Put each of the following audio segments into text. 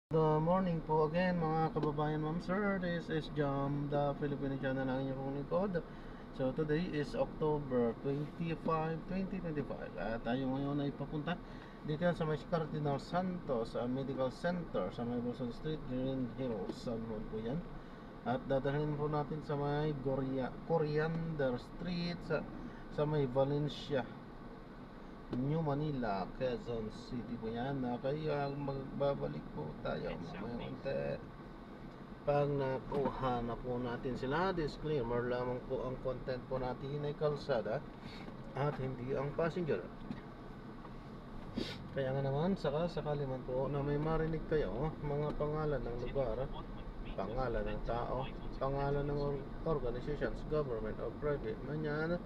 Good morning po again mga kababayan, ma'am sir. This is Jam, the Filipino channel ng inyong lingkod. So today is October 25, 2025 at tayo ngayon ay papunta dito sa may Cardinal Santos Medical Center sa may Wilson Street, Green Hills, San Juan po yan. At dadalhin po natin sa may Coriander Street sa may Valencia, New Manila, Quezon City po yan. Kaya magbabalik po tayo mamaya konti pag nakuha na po natin sila. Disclaimer lamang po, ang content po natin ay kalsada at hindi ang passenger. Kaya nga naman, sakali man po na may marinig kayo mga pangalan ng lugar, pangalan ng tao, pangalan ng organizations, government or private man yan,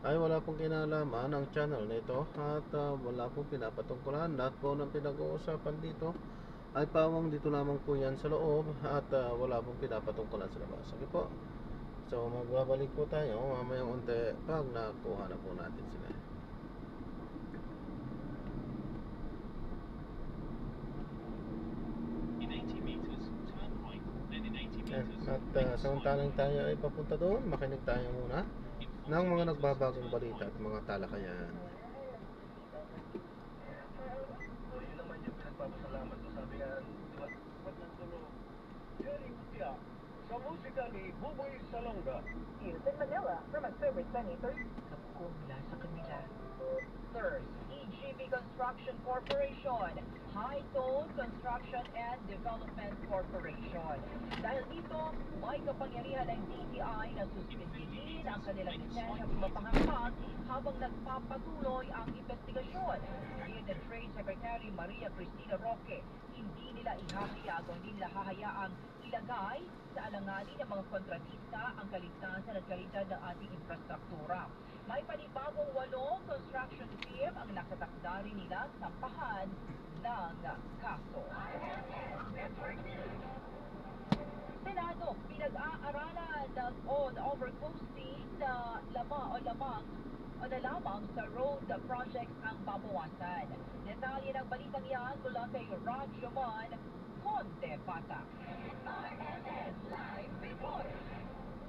ay wala pong kinalaman ang channel nito at wala pong pinapatungkulan. Lahat po ng pinag-uusapan dito ay pawang dito lamang po yan sa loob at wala pong pinapatungkulan sa labas. Sige po. So magbabalik po tayo mamayang unti pag nakuha na po natin sila. At samantalang tayo ay papunta doon, makinig tayo muna ng mga nagbabagong balita at mga talakayan. So yun naman yung pinagpapasalamat ko, sabi nga, Jerry Mutia, sa musika ni Buboy Salonga. Here's in Manila from October 23rd. Kapko mula sa kanila. Third, EGB Construction Corporation, High Tone Construction and Development Corporation. Dahil dito, may kapangyarihan ng DTI na suspindihin ang kanilang lisensya mapangangkat habang nagpapatuloy ang investigasyon. Ayon ng Trade Secretary Maria Cristina Roque, hindi nila ihahayag o hindi nila hahayaang ilagay sa alanganin ng mga kontratista ang kaligtasan at kalidad ng ating infrastruktura. May panibagong 8 construction firm ang nakatakda rin nila sampahan ng kaso. Senado, pinag-aaralan ng overcosting na lamang sa road projects ang babawasan. Detalye ng balitang yan mula kay Radyo Man Conde Bata.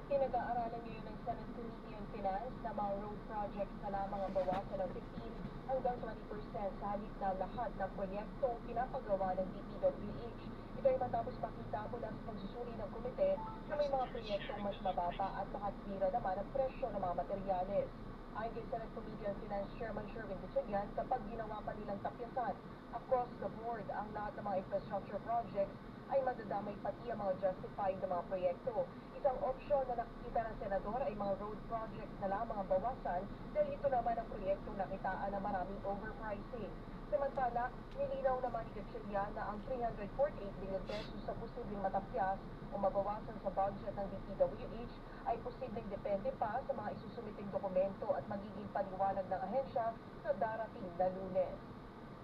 Pinag-aaralan ngayon ng Senate Committee on Finance na mga road projects na lamang ang bawasan ng 15 hanggang 20% sa halip na lahat ng proyektong pinapagawa ng DPWH. Ito ay matapos makita mula sa pagsusuri ng komite na may mga proyektong mas mababa at makatwira naman ang presyo ng mga materyales. Ayon kay Senate Committee on Finance Chairman Sherwin Gatchalian, kapag ginawa pa nilang tapyasan across the board ang lahat ng mga infrastructure projects, ay madadamay pati ang mga justified na mga proyekto. Isang opsyon na nakikita ng senador ay mga road projects na lamang ang bawasan dahil ito naman ang proyektong nakitaan na maraming overpricing. Samantala, nilinaw naman ni Gatchalian na ang 348 billion pesos sa posibleng matapyas o mabawasan sa budget ng DPWH ay posibleng depende pa sa mga isusumiting dokumento at magiging paliwanag ng ahensya sa darating na Lunes.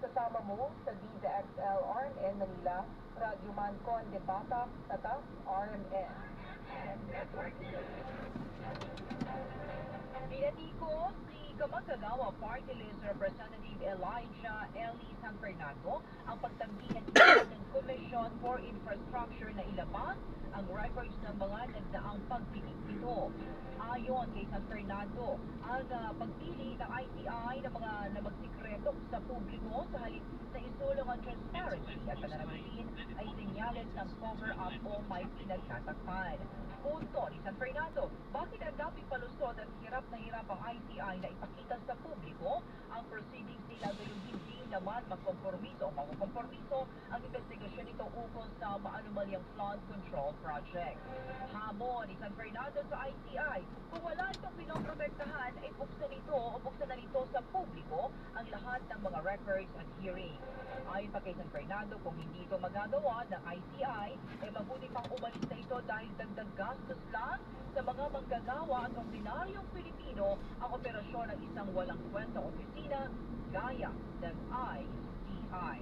Kasama mo sa DZXL RMN Manila, Radyo Man Conde Bata, Tatak RMN. Binatiko si Kamagkagawa Party List Representative Elijah Eli San Fernando ang pagtanggi ng Independent Commission for Infrastructure na ilabas ang records ng mga nagdaang pagpili nito. Ayon kay San Fernando, ang pagpili ng ITI ng mga namagsikreto sa publiko sa halip na isulong ang transparency at pananalitin ay senyales ng cover-up o may pinagtatakpan. Punto ni San Fernando, bakit ang daming palusot at hirap ang ITI na ipakita sa publiko ang proceedings nila gayon hindi naman magkompromiso o makukompromiso ang investigasyon nito ukol sa maanumalyang flood control project. Hamon ni San Fernando sa ITI, kung wala itong pinoprotektahan ay buksan na nito sa publiko ang lahat ng mga records at hearing. Ayon pa kay San Fernando, kung hindi ito magagawa ng ITI, ay mabuti pang umalis na ito dahil dagdag gastos lang sa mga manggagawa at ordinaryong Pilipino ang operasyon ng isang walang kwentang opisina gaya ng ITI.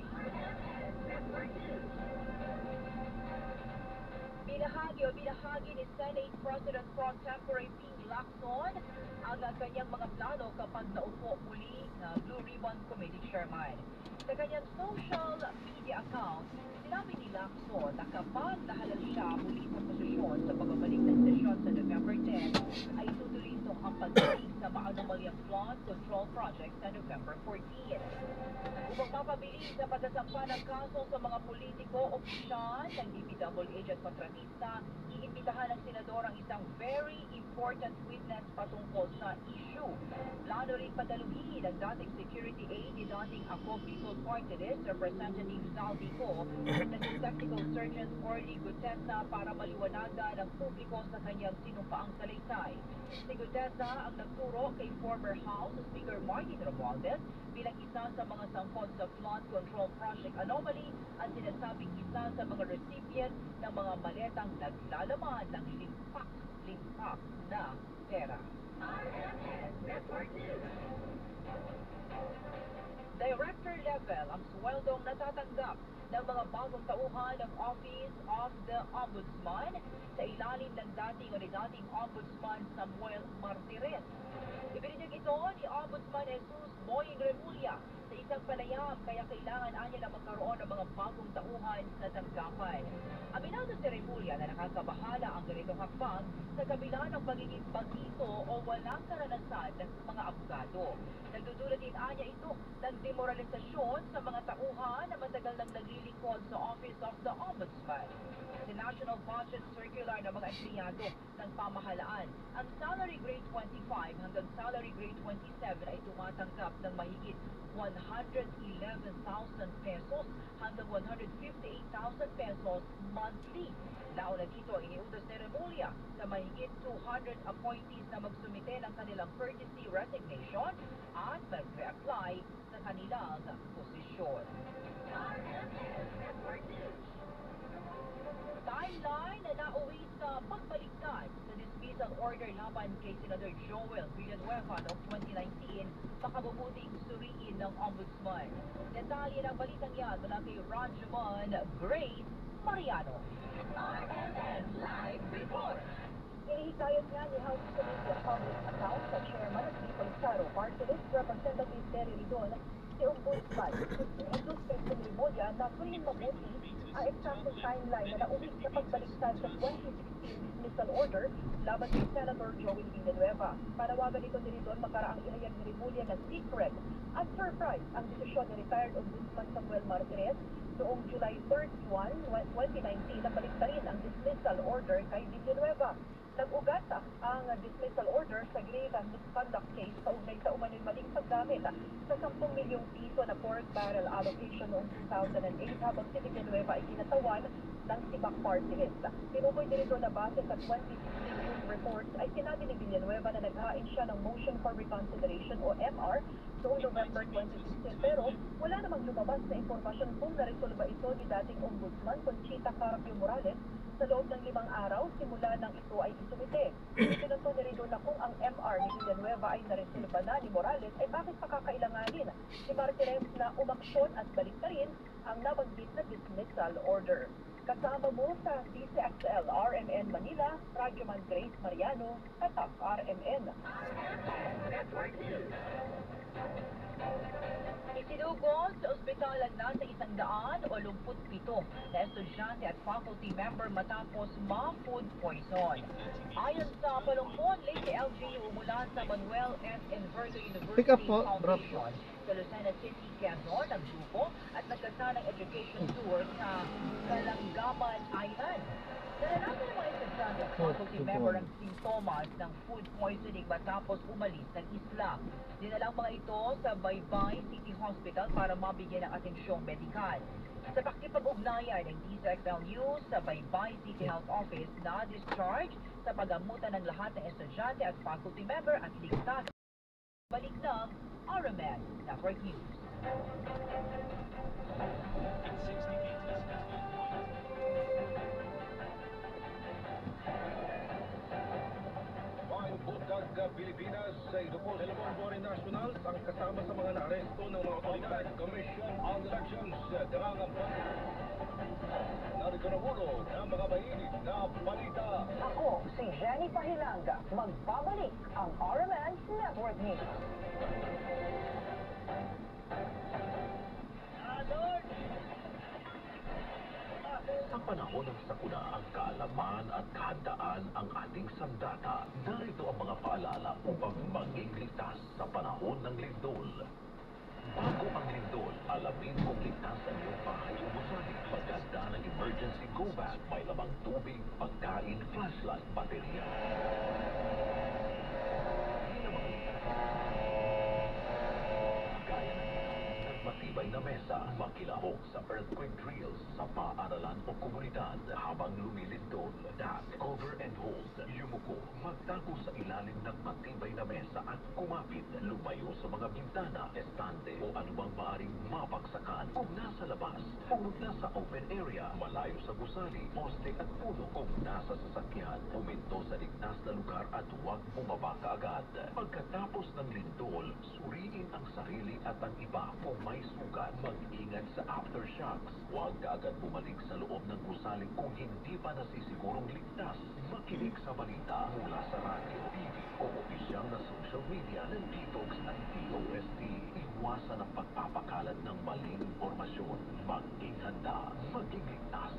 Binahagi ni Senate President Pro Tempore Ping Lacson ang kanyang mga plano kapag naupo muli Blue Ribbon Committee Chairman. Sa kanyang social media account, Sinabi ni Lacson na kapag nahalal siya muli sa posisyon sa pagbabalik ng sesyon sa November 10, ay tutuloy itong ang pagdating sa maanumalyang flood control project sa November 14. Upang mapabilis sa pagsasampa ng kaso sa mga politiko, opisyal ng DPWH at kontratista, iimbitahan ng senador ang isang very important witness patungkol sa issue. Plano rin padaluhin ang dating security aide ni dating Ako People Party List Representative Saldico at naging technical surgeon Orly Gutesa para maliwanagan ang publiko sa kanyang sinumpaang salaysay. Si Gutesa ang nagturo kay former House Speaker Martin Romualdez bilang isa sa mga sangkot sa flood control project anomaly at sinasabing isa sa mga recipient ng mga maletang naglalaman ng limpak na pera. Director level ang sweldong natatanggap ng mga bagong tauhan ng Office of the Ombudsman sa ilalim ng dating Ombudsman Samuel Martires. Ibinigay ito ni Ombudsman Jesus Boying Remulla sa isang panayam kaya kailangan anya na magkaroon ng mga bagong tauhan sa tanggapan. Aminado si Remulla na nakakabahala ang ganitong hakbang sa kabila ng pagiging bagito o walang karanasan ng mga abogado. Nagdudulot din anya ito ng demoralisasyon sa mga tauhan na matagal nang naglilingkod sa Office of the Ombudsman. Sa National Budget Circular ng mga empleyado ng pamahalaan, ang salary grade 25 hanggang salary grade 27 ay tumatanggap ng mahigit 111,000 pesos hanggang 158,000 pesos monthly. Nauna dito, iniutos ni Remulla sa mahigit 200 appointees na magsumite ng kanilang courtesy resignation at mag-reapply sa kanilang posisyon. Timeline na nauwi sa pagbaliktad sa dismissal order laban kay Senador Joel Villanueva noong 2019, makabubuting suriin ng Ombudsman. Detalye ng balitang yan mula kay Rajamon Grace Mariano. RMN Live Report. Inihikayat nga ni House Committee on Public Accounts sa Chairman of People's Saro Party List Representative Terry Ridon si Ombudsman Jesus Cristo Remulla na tuwing mabuti ang eksaktong timeline na nauwi sa pagbaliktad sa 2016 dismissal order laban kay Senator Joel Villanueva. Panawagan ito ni Ridon makaraang ihayag ni Remulla na secret at surprise ang desisyon ni retired Ombudsman Samuel Martires noong July 31, 2019 na baliktarin ang dismissal order kay Villanueva. Nag-ugat ang dismissal order sa grave misconduct case kaugnay sa umano'y maling paggamit sa 10 milyong piso na pork barrel allocation noong 2008 habang si Villanueva ay kinatawan ng Sibak Party List. Tinukoy din ito na base sa 2016 news reports ay sinabi ni Villanueva na naghain siya ng motion for reconsideration o MR noong November 2016 pero wala namang lumabas na impormasyon kung naresolba ito ni dating Ombudsman Conchita Carpio Morales sa loob ng 5 araw simula nang ito ay isumite. Pinunto ni Ridon na kung ang MR ni Villanueva ay naresolba na ni Morales ay bakit pakakailanganin si Martires na umaksyon at baliktarin ang nabanggit na dismissal order. Kasama mo sa DCXL RMN Manila, Radyoman Grace Mariano, Tatak RMN. Isinugod sa ospital ang nasa 187 na estudyante at faculty member matapos ma-food poison. Ayon sa palumpon, Lady LGU mula sa Manuel S. Enverto Pick up University po, drop po. Foundation sa Lucena City, Quezon, nagdupo at nagkasanang education tour sa Kalanggaman Island. Naranasan ng mga estudyante at faculty member ang sintomas ng food poisoning matapos umalis ng isla. Dinalang mga ito sa Baybay City Hospital para mabigyan ng atensyong medikal. Sa pakikipag-ugnayan ng DCXL News sa Baybay City Health Office na discharge sa pagamutan ng lahat ng estudyante at faculty member at ligtas. Balik ng RMN Network News. Buntag Pilipinas sa ito po sa Foreign Nationals ang kasama sa mga naaresto ng mga otoridad Commission on Elections Dangangampan. Narito na ulo ng mga mainit na balita. Ako si Jenny Pahilanga. Magbabalik ang RMN Network News. Sa panahon ng sakuna, ang kaalaman at kahandaan ang ating sandata. Narito ang mga paalala upang maging ligtas sa panahon ng lindol. Bago ang lindol, alamin kung ligtas ang iyong bahay o gusali. Paghanda ng emergency go bag, may lamang tubig, pagkain, flashlight, baterya. Hindi na makalimutan. Gaya ng matibay na mesa, makilahok sa earthquake drills sa paaralan o komunidad habang lumilindol. Dat, cover and hold. Yumuko, magtago sa ilalim ng matibay na mesa at kumapit. Lumayo sa mga bintana, estante o anumang maaring mabagsakan. Kung nasa labas, huwag nasa open area, malayo sa gusali, poste at puno. Kung nasa sasakyan, huminto sa ligtas na lugar at huwag bumaba kaagad. Pagkatapos ng lindol, suriin ang sarili at ang iba. Kung may sugat, mag-ingat sa aftershocks. Huwag kaagad bumalik sa loob ng gusali kung hindi pa nasisigurong ligtas. Makinig sa balita mula sa radyo, TV o opisyal na social media ng DTOX at DOST. Iwasan ang pagpapakalat ng maling impormasyon. Maging handa, maging ligtas.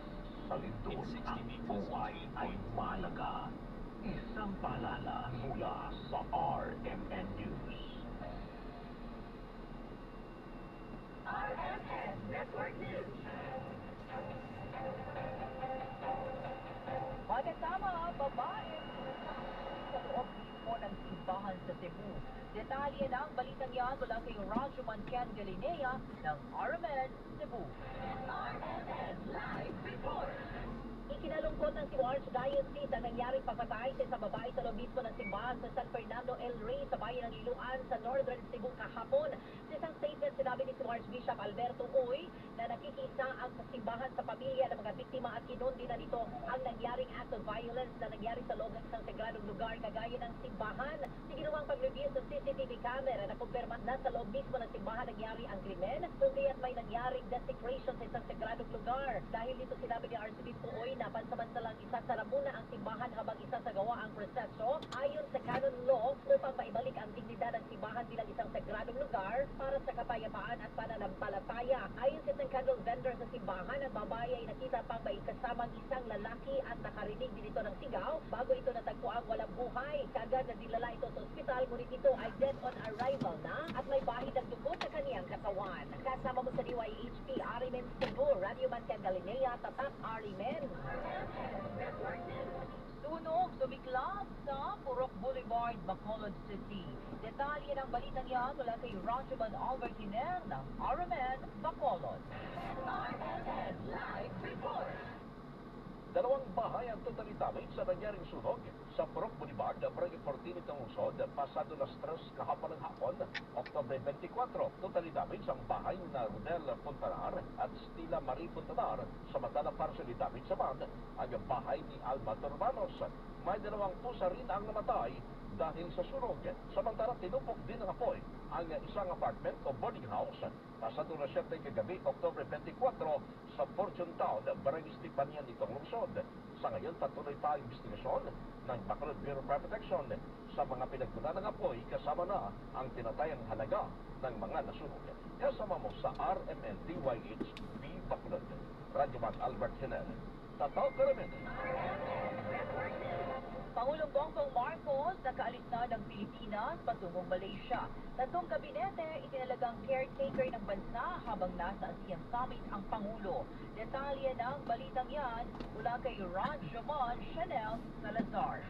Sa lindol, ang buhay ay mahalaga. Isang paalala mula sa RMN News. RMN Network News. Magkasama, babae sa loob mismo ng simbahan sa Cebu. Detalye ng balitang yan mula kay Radyo Mancan Galinea ng RMN Cebu. RMN Live Report. Ikinalungkot ng Cebu Archdiocese ang nangyaring pagpatay sa isang babae sa loob mismo ng simbahan sa San Fernando El Rey sa bayan ng Iloan sa Northern Cebu kahapon. Sa isang statement, sinabi ni Cebu Archbishop Alberto Uy na nakikisa ang simbahan sa pamilya ng mga biktima at kinundi na nito ang nangyaring act of violence na nangyari sa loob ng isang sagradong lugar kagaya ng simbahan. Sa ginawang pag-review sa CCTV camera na kumpirma na sa loob mismo ng simbahan nangyari ang krimen, kundi at may nangyaring desecration sa isang sagradong lugar. Dahil dito sinabi ni Archbishop Uy na pansamantalang isasara muna ang simbahan habang isasagawa ang proseso ayon sa canon law upang maibalik ang dignidad ng simbahan bilang isang sagradong lugar para sa kapayapaan at pananampalataya. Ayon sa isang candle vendor sa simbahan, ang babae ay nakita pang may kasamang isang lalaki at nakarinig din ito ng sigaw bago ito natagpuang walang buhay. Kaagad na dinala ito sa ospital, ngunit ito ay dead on arrival na at may bahid ng dugo sa kaniyang katawan. Kasama mo sa DYHP, Arimen Cebu, Radio Mancan Galinea, Tatak Arimen. Tunog sumiklab sa Purok Boulevard, Bacolod City. Detalye ng balitang yan mula kay Radyoman Albert Hiner ng RMN Bacolod. RMN Live Report. Dalawang bahay ang totally damaged sa nangyaring sunog sa Purok Boulevard, Barangay 14 itong lungsod, pasado las 3 kahapon ng hapon, Oktubre 24. Totally damaged ang bahay na Rodel Puntanar at Stila Marie Puntanar. Samantala partially damaged naman ang bahay ni Alma Turbanos. May dalawang pusa rin ang namatay dahil sa sunog. Samantala tinupok din ng apoy ang isang apartment o boarding house pasado na 7 kagabi, Oktubre 24 sa Fortune Town, Barangay Stipanian itong lungsod. Sa ngayon, patuloy pa ang investigasyon ng Bacolod Bureau of Fire Protection sa mga pinagmula ng apoy kasama na ang tinatayang halaga ng mga nasunog. Kasama mo sa RMN DYHP Bacolod. Radyoman Albert Hiner. Tataw Karamin. Pangulong Bongbong Marcos nakaalis na ng Pilipinas patungong Malaysia. Tatlong kabinete itinalagang caretaker ng bansa habang nasa ASEAN Summit ang Pangulo. Detalye ng balitang yan mula kay Radyoman Chanel Salazar.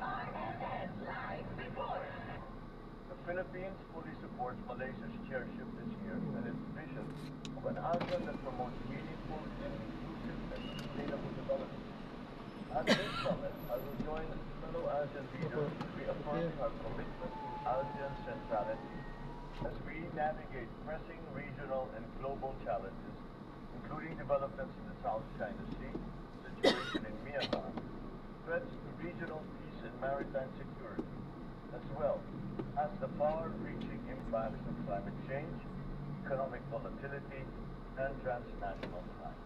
RMN Live Report. The Philippines fully supports Malaysia's chairship this year and its vision of an ASEAN that promotes meaningful, inclusive, and sustainable development. At this summit, I will join fellow ASEAN leaders in reaffirming our commitment to ASEAN centrality as we navigate pressing regional and global challenges, including developments in the South China Sea, situation in Myanmar, threats to regional peace and maritime security, as well as the far-reaching impacts of climate change, economic volatility, and transnational crime.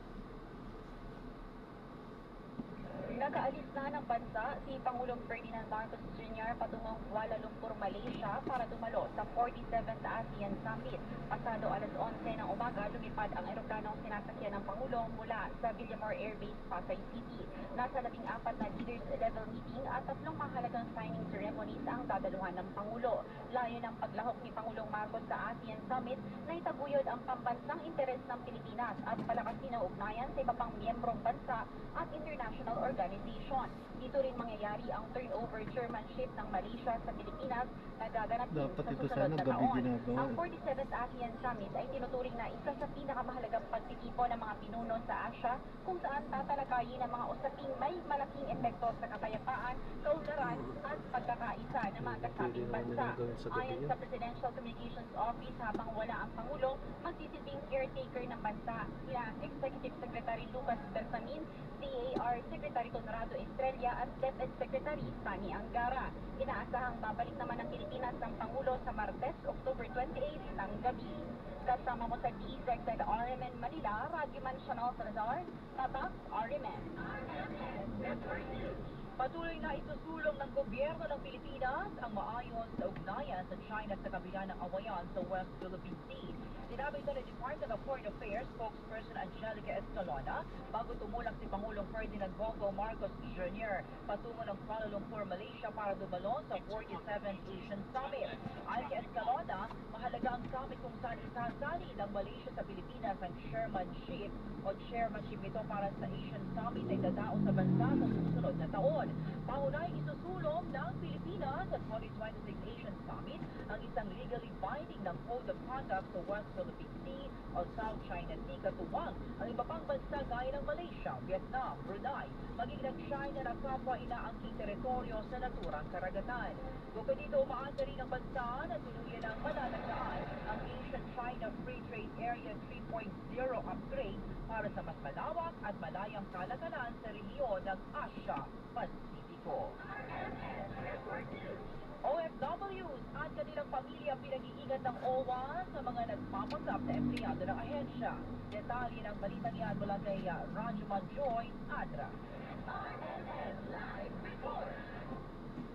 Nakaalis na ng bansa si Pangulong Ferdinand Marcos Jr. patungong Kuala Lumpur, Malaysia para dumalo sa 47th ASEAN Summit. Pasado alas 11 ng umaga, lumipad ang eroplanong sinasakyan ng Pangulong mula sa Villamor Air Base, Pasay City. Nasa 14 na leaders level meeting at 3 mahalagang signing ceremonies ang dadaluhan ng Pangulo. Layo ng paglahok ni Pangulong Marcos sa ASEAN Summit na itaguyod ang pambansang interes ng Pilipinas at palakasin ang ugnayan sa iba pang miyembrong bansa at international organization. Dito rin mangyayari ang turnover chairmanship ng Malaysia sa Pilipinas na gaganap din Dapat sa ito susunod sana na gabi taon. ginagawa. Ang 47th ASEAN Summit ay tinuturing na isa sa pinakamahalagang pagtitipon ng mga pinuno sa Asia kung saan tatalakayin ang mga usaping may malaking epekto sa kapayapaan, kaunlaran at pagkakaisa ng mga kasabing bansa. Ayon sa Presidential Communications Office, habang wala ang Pangulo, magsisilbing caretaker ng bansa sina Executive Secretary Lucas Bersamin, CAR Secretary Conrado Estrella at DepEd Secretary Sani Angara. Inaasahang babalik naman ng Pilipinas ng Pangulo sa Martes, October 28 ng gabi. Kasama mo sa DZZ RMN Manila, Radyoman Chanel Salazar, Tatak RMN. Patuloy na isusulong ng gobyerno ng Pilipinas ang maayos na ugnayan sa China sa kabila ng awayan sa West Philippine Sea. Sinabi ito ng Department of Foreign Affairs spokesperson Angelica Escalona bago tumulak si Pangulong Ferdinand Bongo Marcos Jr. patungo ng Kuala Lumpur, Malaysia para dumalo sa 47th Asian Summit. Ayon kay Escalona, mahalaga ang summit kung saan isasali ng Malaysia sa Pilipinas ang chairmanship nito para sa Asian Summit ay dadao sa bansa sa susunod na taon. Pangunahing isusulong ng Pilipinas sa 2026 Asian Summit ang isang legally binding ng Code of Conduct sa West Philippine Sea o South China Sea katuwang ang iba pang bansa gaya ng Malaysia, Vietnam, Brunei, maging nag-China na kapwa inaangking teritoryo sa naturang karagatan. Bukod dito, umaasa rin ang bansa na tuluyan ng malalagdaan ang Asian-China Free Trade Area 3.0 upgrade para sa mas malawak at malayang kalakalan sa rehiyon ng Asia-Pasifiko. OFWs at kanilang pamilya pinag-iingat ng OWA sa mga nagpapanggap na empleyado ng ahensya. Detalye ng balitang yan mula kay Rajuman Joy Adra.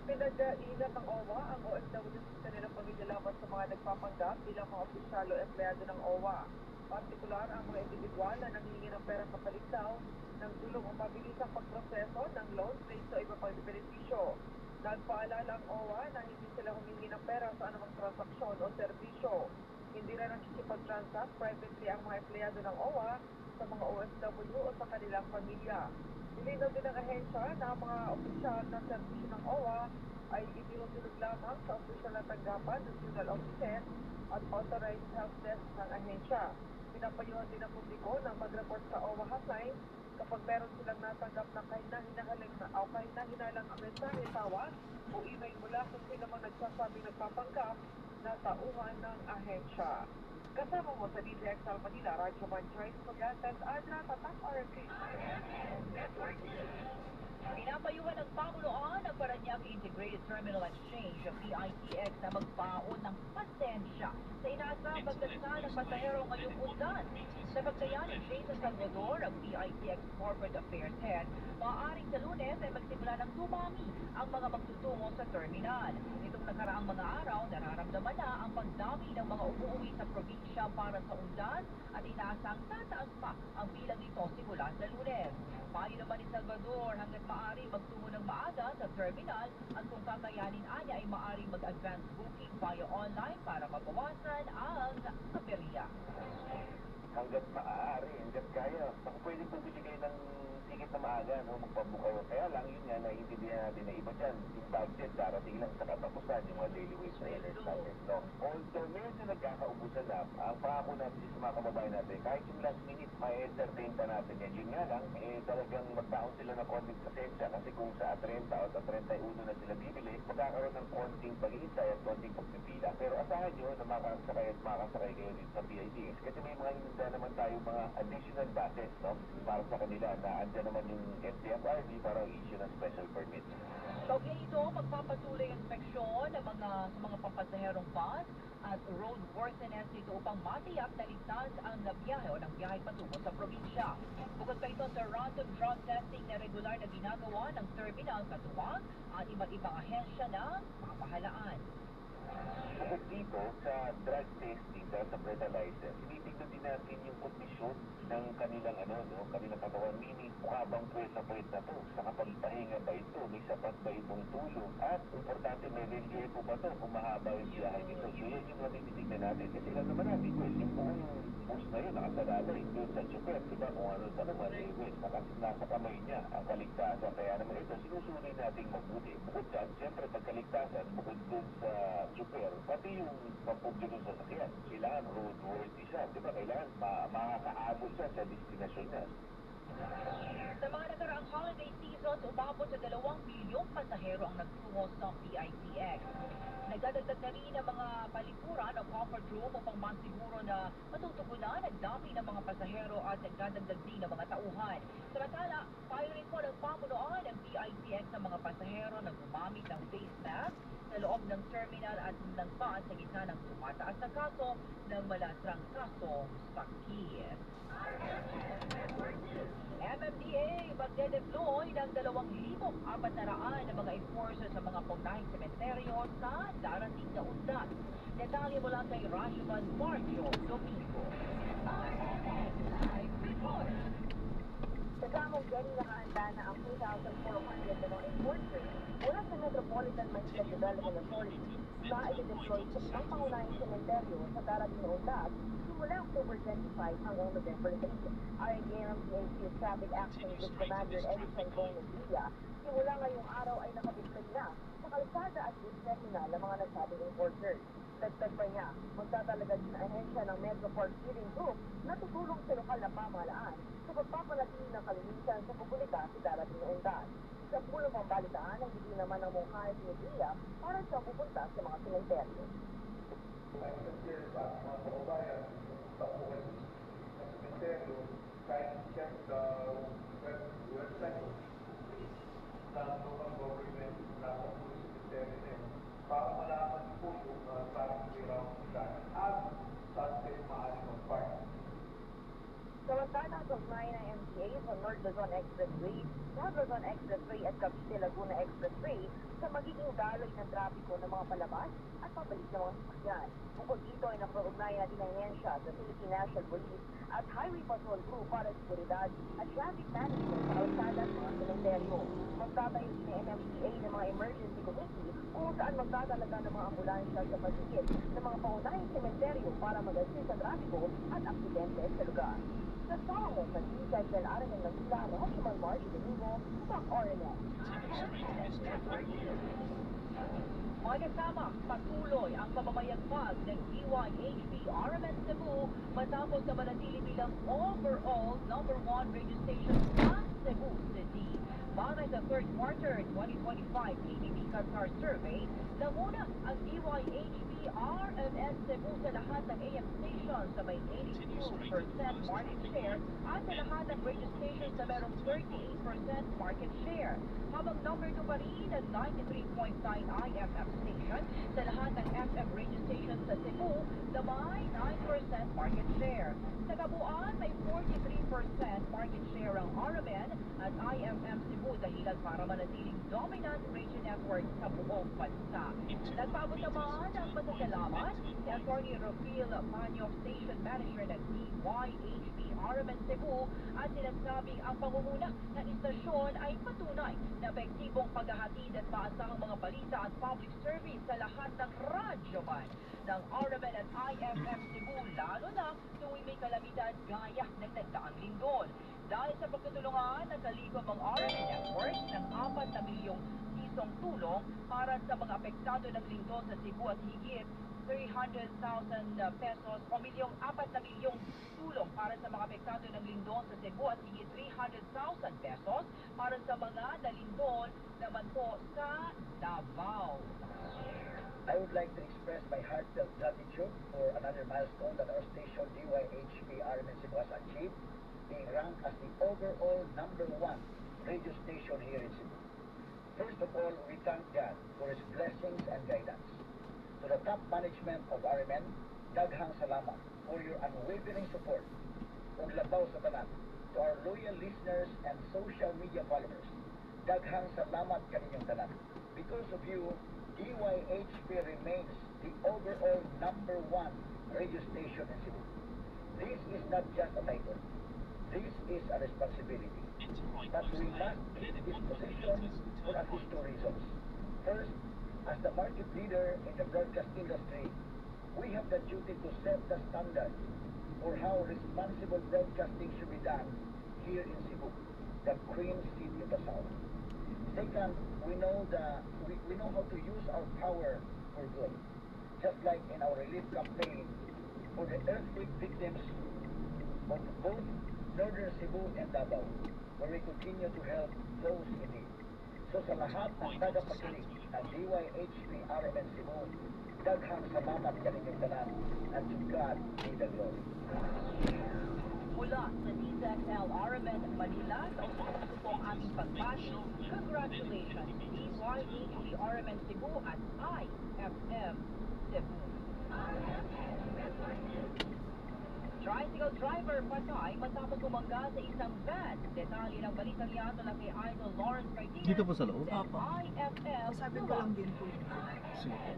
Pinag-iingat ng OWA ang OFWs at kanilang pamilya laban sa mga nagpapanggap bilang mga opisyal o empleyado ng OWA. Partikular ang mga individual na nanghihingi ng perang kapalitaw ng tulong o mabilis ang pagproseso ng loan based sa iba pang benepisyo. Nagpaalala ang OWA na hindi sila humingi ng pera sa anumang transaksyon o serbisyo. Hindi na nakikipag-transact privately ang mga empleyado ng OWA sa mga OFW o sa kanilang pamilya. Nilinaw din ng ahensya na ang mga opisyal na serbisyo ng OWA ay itinutunog lamang sa opisyal na tanggapan ng National Offices at authorized help desk ng ahensya. Pinapayuhan din ang publiko na mag-report sa OWA hotline kapag meron silang natanggap na kahina-hinalang mensahe, tawag o email mula kung sino mang nagsasabing nagpapanggap na tauhan ng ahensya. Kasama mo sa DZXL Manila, Radyo Man Joyce Collates, Adra, Tatak RMK. Pinapayuhan ng Panguloan ang Parañaque Integrated Terminal Exchange o PITX na magbaon ng pasensya sa inaasahang pagdasal ng pasahero ngayong undan. Sa pagtaya ni Jason Salvador, ang PITX Corporate Affairs Head, maaaring sa Lunes ay magsimula ng dumami ang mga magtutungo sa terminal. Itong nakaraang mga araw, nararamdaman na ang pagdami ng mga umuwi sa probinsya para sa undan at inaasang tataas pa ang bilang nito simula sa Lunes. Payo naman ni Salvador hanggat maaari magtungo ng maaga sa terminal at kung kakayanin anya ay maaring mag-advance booking via online para mabawasan ang aberya. Hanggat maaari, hanggat kaya. Baka pwede po kayo ng ticket na maaga, no? Magpabook kayo. Kaya lang, yun nga, naiintindihan natin na iba dyan. Yung budget, darating lang sa katapusan, yung mga daily wage earners natin, no? Although medyo nagkakaubusan na, ang pangako natin sa mga kababayan natin, kahit yung last minute, may entertain pa natin yan. Yun nga lang, talagang magbaon sila ng konting pasensya kasi kung sa 30 o sa 31 na sila bibili, magkakaroon ng konting paghihintay at konting pagpipila. Pero asahan nyo na makakasakay at makakasakay kayo dito sa PITX kasi may mga hinda naman tayo mga additional buses, no? Para sa kanila na andyan naman yung NCFRB para issue ng special permit. Kaugnay ito, magpapatuloy ang inspeksyon ng mga pampasaherong bus at roadworthiness nito upang matiyak na ligtas ang biyahe o ng biyahe patungo sa probinsya. Bukod pa ito, ayon sa random drug testing na regular na ginagawa ng terminal katuwang at iba't ibang ahensya ng pamahalaan. Bukod dito, sa drug testing dahil sa breathalyzer, tinitignan din natin yung kondisyon ng kanilang kanilang katawan, meaning mukha bang puwet na to, sa kapagpahinga ba ito, may sapat ba itong tulong, at importante may relievo ba to, kung mahaba yung biyahe nito. So yan yung tinitignan natin. Kasi lang naman natin, yung buong bus na yun, nakasalalay doon sa chopper, diba, kung ano pa naman, nasa kamay niya ang kaligtasan. Kaya naman ito, sinusuri natin mabuti. Bukod dyan, siyempre pagkaligtasan, bukod dun sa chopper, pati yung pampugyo dun sa sakyan. Kailangan roadworthy siya, diba? Kailangan makakaabot siya sa destinasyon niya. Sa mga nakaraang holiday seasons, umabot sa 2 milyong pasahero ang nagtungo sa PITX. Nagdadagdag na rin ang mga palikuran o comfort room upang masiguro na matutugunan ang dami ng mga pasahero at nagdadagdag din ng mga tauhan. Samantala, payo rin po ng pamunuan ng PITX ng mga pasahero na gumamit ng face mask sa loob ng terminal at ng bus sa gitna ng tumataas na kaso ng malasrang kasong sakit. MMDA magde-deploy ng 2,400 na mga enforcer sa mga paunahing sementeryo sa darating na undas. Detalye mula kay Rashman Marjo Domingo. Sa Camong Gary, nakahanda na ang 2,400 na mga enforcers mula sa Metropolitan Manila Development Authority na i-deploy sa pangunahing sementeryo sa darating na undas simula October 25 hanggang November 8. Ayon kay MMDA Chief Traffic Action Group Commander Edison Gomez-Villa, simula ngayong araw ay nakadeploy na sa kalsada at bus terminal ang mga nagsabing enforcers. Dagdag pa niya, magtatalaga din ang ahensya ng Metro Park Steering Group na tutulong sa lokal na pamahalaan sa pagpapanatili ng kalinisan sa komunidad sa darating na undas. Sa pulong pambalitaan, ang hindi naman ang mungkahi ni Villa para sa pupunta sa mga sementeryo. Kahit check the website ng local government nasa police cemetery para malaman po yung traffic around nila at saan kayo maaari mag-park. Samantala, kaugnay ng MTA sa North Luzon Expressway, South Luzon Expressway at Cavite Laguna Expressway sa magiging daloy ng trapiko ng mga palabas at pabalik ng mga sasakyan. Bukod dito ay nakaugnay na din ang ahensya sa Philippine National Police at Highway Patrol Group para sa seguridad at traffic management sa kalsada at mga sementeryo. Magtatayo din ng MMDA ng mga emergency committee kung saan magtatalaga ng mga ambulansya sa paligid ng mga paunahing sementeryo para mag-assist sa trapiko at aksidente sa lugar. Sa Solo, sa Central Aramen ng Manila, Rashman Marjo Domingo, Talk Orient. Magkasama, patuloy ang pamamayagpag ng DYHP RMN Cebu matapos na manatili bilang overall number 1 radio station sa Cebu City. Batay sa third quarter 2025 ABB Qatar survey, namuna ang DYHP RMN Cebu sa lahat ng AM stations na may 82% market share at sa lahat ng radio stations na merong 38% market share. Habang number 2 pa rin ang 93.9 IFM station sa lahat ng FM radio stations sa Cebu na may 9% market share. Sa kabuuan, may 43% market share ang RMN at IFM Cebu dahilan para manatiling dominant radio network sa buong bansa. Nagpabot naman ang pasasalamat si Atty. Rafael Manioc, Station Manager ng DYHP RMN Cebu, at sinasabing ang pangunguna ng istasyon ay patunay na epektibong paghahatid at maasahang mga balita at public service sa lahat ng radyoman ng RMN at IFM Cebu, lalo na tuwing may kalamidad gaya ng nagdaang lindol. Dahil sa pagtutulungan, nagkalibang ang RMN Network ng 4 na milyong pisong tulong para sa mga apektado ng lindol sa Cebu at higit 300,000 pesos o 4 na milyong tulong para sa mga apektado ng lindol sa Cebu at higit 300,000 pesos para sa mga nalindol naman po sa Davao. I would like to express my heartfelt gratitude for another milestone that our station DYHP RMN Cebu has achieved, being ranked as the overall number 1 radio station here in Cebu. First of all, we thank God for His blessings and guidance. To the top management of RMN, daghang salamat for your unwavering support. Ug labaw sa tanan, to our loyal listeners and social media followers. Daghang salamat kaninyong tanan. Because of you, DYHP remains the overall #1 radio station in Cebu. This is not just a title. This is a responsibility. But we must keep this position for at least two reasons. First, as the market leader in the broadcast industry, we have the duty to set the standard for how responsible broadcasting should be done here in Cebu, the Queen City of the South. Second, we know how to use our power for good. Just like in our relief campaign for the earthquake victims of both Northern Cebu and Davao, where we continue to help those in need. So sa lahat ng tagapakinig ng DYHP RMN Cebu, daghang salamat kaninyong tanan, and to God be the glory. Mula sa DZXL RMN Manila, sa uso po ang aming pagbashi. Congratulations, DYHP RMN Cebu at IFM Cebu. Tricycle driver patay matapos umangga sa isang van. Detalye ng balitang yan na kay Idol Lawrence Martinez. Dito po sa loob? Sa Opo. IFM Sabi ko lang din po yun. Sige.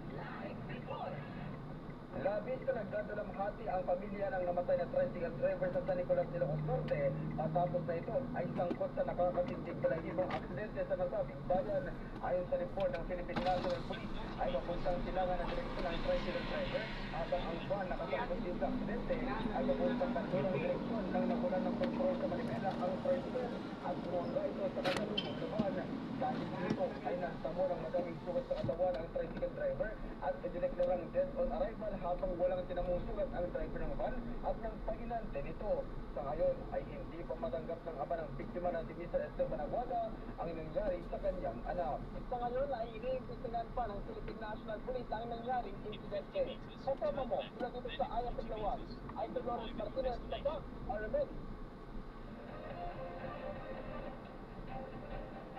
Labis na nagdadalamhati ang pamilya ng namatay na tricycle driver sa San Nicolas de Ilocos Norte matapos na ito ay sangkot sa nakakatindig balahibong aksidente sa nasabing bayan. Ayon sa report ng Philippine National Police ay papuntang silangan ng direksyon ng tricycle driver habang ang van nakasangkot din sa aksidente ay papuntang kandulang direksyon ng nakulan ng kontrol sa Manibela ang tricycle at bumangga ito sa kasalubong na van. Dahil dito ay nasamo ng madaming sugat sa katawan ang tricycle driver at idineklarang dead on arrival habang walang tinamong sugat ang driver ng van at ng paginante nito. Sa ngayon ay hindi pa matanggap ng ama ng biktima na si Mr. Esteban Aguada ang nangyari sa kanyang anak. Sa ngayon ay iniimbestigahan pa ng Philippine National Police ang nangyaring insidente. Kasama mo, mula dito sa IFM Lawas, Idol Lawrence Martinez, Tatak, RMN.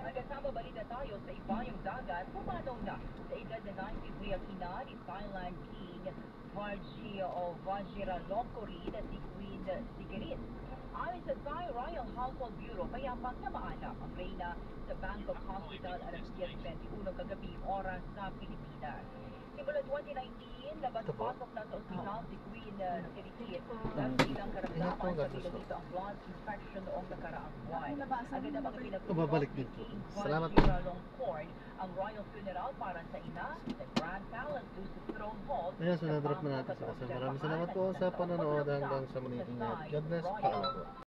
Kasama balita tayo sa ibayong dagat, pumanaw na sa edad na 93 ang ina ni Thailand King Vajiralongkorn na si Queen Sigrid. Ayon sa Thai Royal Household Bureau, payapang na maanak ang reyna sa Bangkok Hospital alas 10:21 kagabi oras sa Pilipinas. Simula 2019, labas-pasok na sa ospital si Queen Sigrid dahil bilang karamdaman sa bilang dito ang blood infection noong nakaraang buwan. Agad na mga Babalik din po. Salamat po. Vajiralongkorn ang royal funeral para sa ina sa Grand Palace Lucid Throne Hall. Ayan, so na-drop na natin sila. So maraming salamat po sa panonood hanggang sa muli. Ingat. God bless. Paalam po.